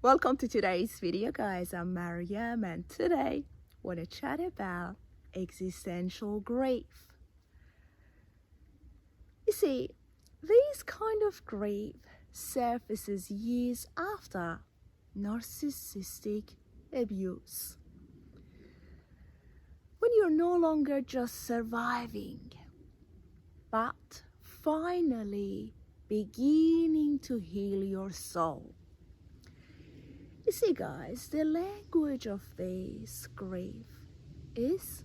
Welcome to today's video, guys. I'm Maryam, and today I want to chat about existential grief. You see, this kind of grief surfaces years after narcissistic abuse. When you're no longer just surviving, but finally beginning to heal your soul. You see, guys, the language of this grief is,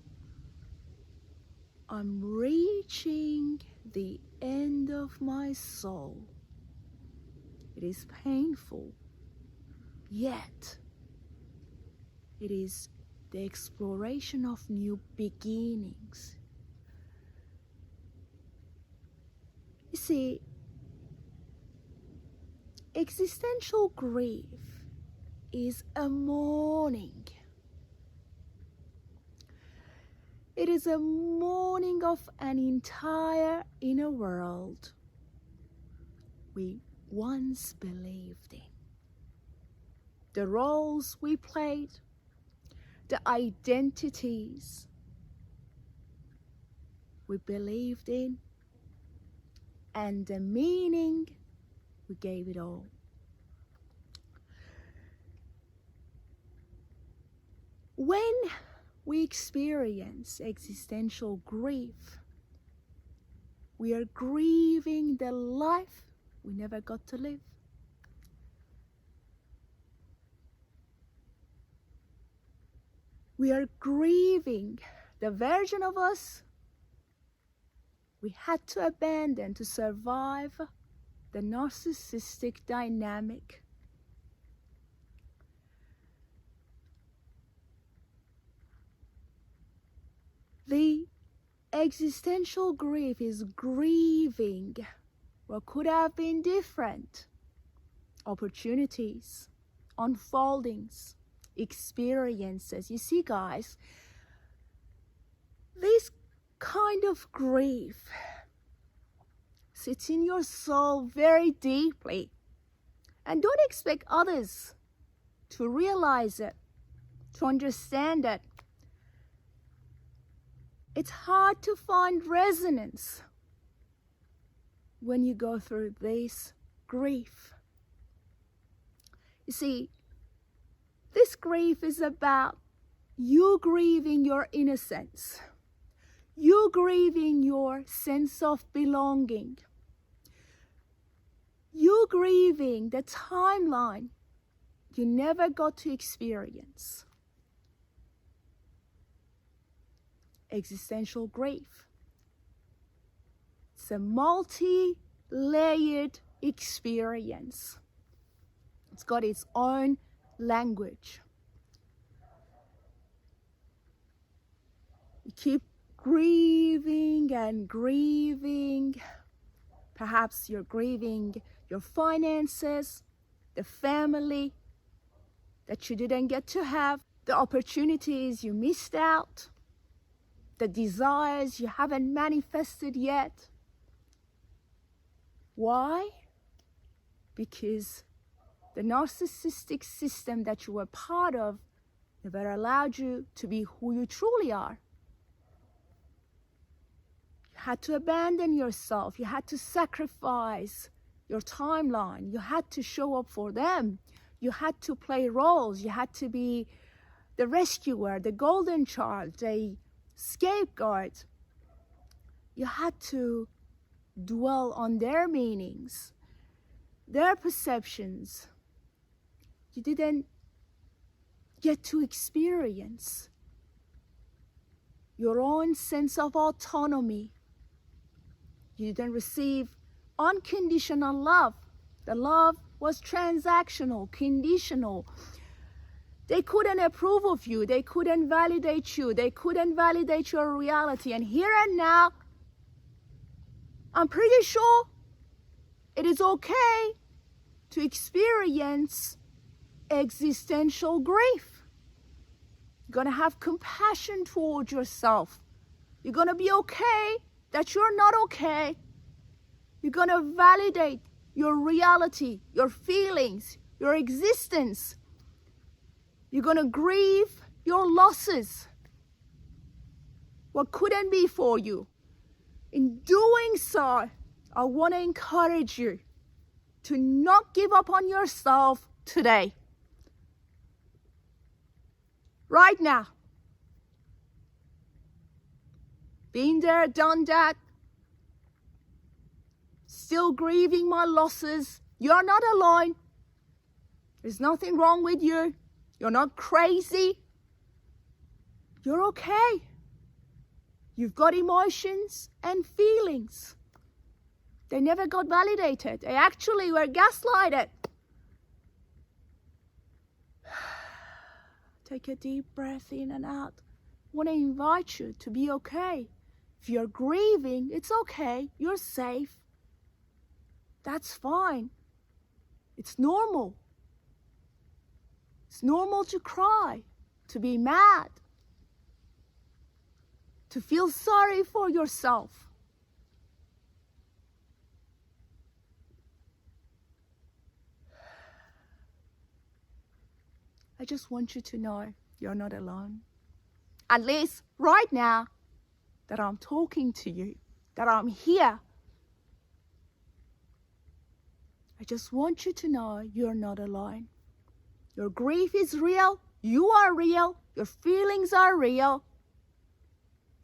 I'm reaching the end of my soul. It is painful, yet it is the exploration of new beginnings. You see, existential grief is a mourning. It is a mourning of an entire inner world we once believed in. The roles we played, the identities we believed in, and the meaning we gave it all. When we experience existential grief, we are grieving the life we never got to live. We are grieving the version of us we had to abandon to survive the narcissistic dynamic. The existential grief is grieving what could have been different opportunities, unfoldings, experiences. You see, guys, this kind of grief sits in your soul very deeply, and don't expect others to realize it, to understand it. It's hard to find resonance when you go through this grief. You see, this grief is about you grieving your innocence, you grieving your sense of belonging, you grieving the timeline you never got to experience. Existential grief. It's a multi-layered experience. It's got its own language. You keep grieving and grieving. Perhaps you're grieving your finances, the family that you didn't get to have, the opportunities you missed out, the desires you haven't manifested yet. Why? Because the narcissistic system that you were part of never allowed you to be who you truly are. You had to abandon yourself. You had to sacrifice your timeline. You had to show up for them. You had to play roles. You had to be the rescuer, the golden child, the scapegoat. You had to dwell on their meanings, their perceptions. You didn't get to experience your own sense of autonomy. You didn't receive unconditional love. The love was transactional, conditional. They couldn't approve of you. They couldn't validate you. They couldn't validate your reality. And here and now, I'm pretty sure it is okay to experience existential grief. You're going to have compassion towards yourself. You're going to be okay that you're not okay. You're going to validate your reality, your feelings, your existence. You're going to grieve your losses, what couldn't be for you. In doing so, I want to encourage you to not give up on yourself today. Right now. Been there, done that. Still grieving my losses. You're not alone. There's nothing wrong with you. You're not crazy. You're okay. You've got emotions and feelings. They never got validated. They actually were gaslighted. Take a deep breath in and out. I want to invite you to be okay. If you're grieving, it's okay. You're safe. That's fine. It's normal. It's normal to cry, to be mad, to feel sorry for yourself. I just want you to know you're not alone. At least right now that I'm talking to you, that I'm here. I just want you to know you're not alone. Your grief is real. You are real. Your feelings are real.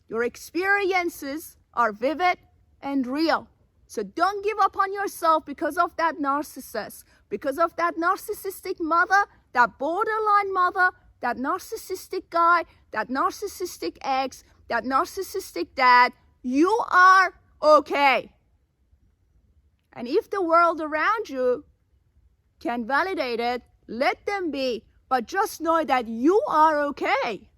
Your experiences are vivid and real. So don't give up on yourself because of that narcissist, because of that narcissistic mother, that borderline mother, that narcissistic guy, that narcissistic ex, that narcissistic dad. You are okay. And if the world around you can validate it, let them be. But just know that you are okay.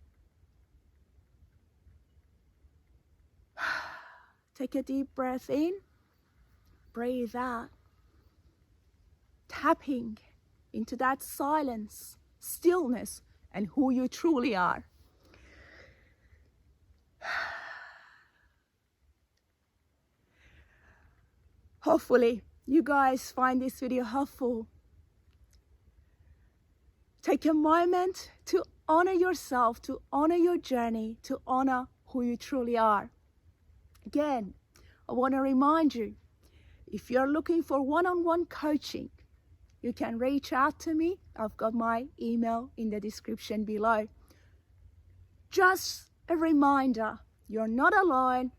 Take a deep breath in. Breathe out. Tapping into that silence, stillness, and who you truly are. Hopefully, you guys find this video helpful. Take a moment to honor yourself, to honor your journey, to honor who you truly are. Again, I want to remind you, if you're looking for one-on-one coaching, you can reach out to me. I've got my email in the description below. Just a reminder, you're not alone.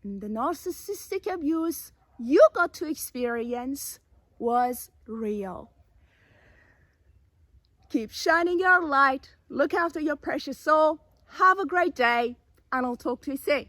And the narcissistic abuse you got to experience was real. Keep shining your light. Look after your precious soul. Have a great day, and I'll talk to you soon.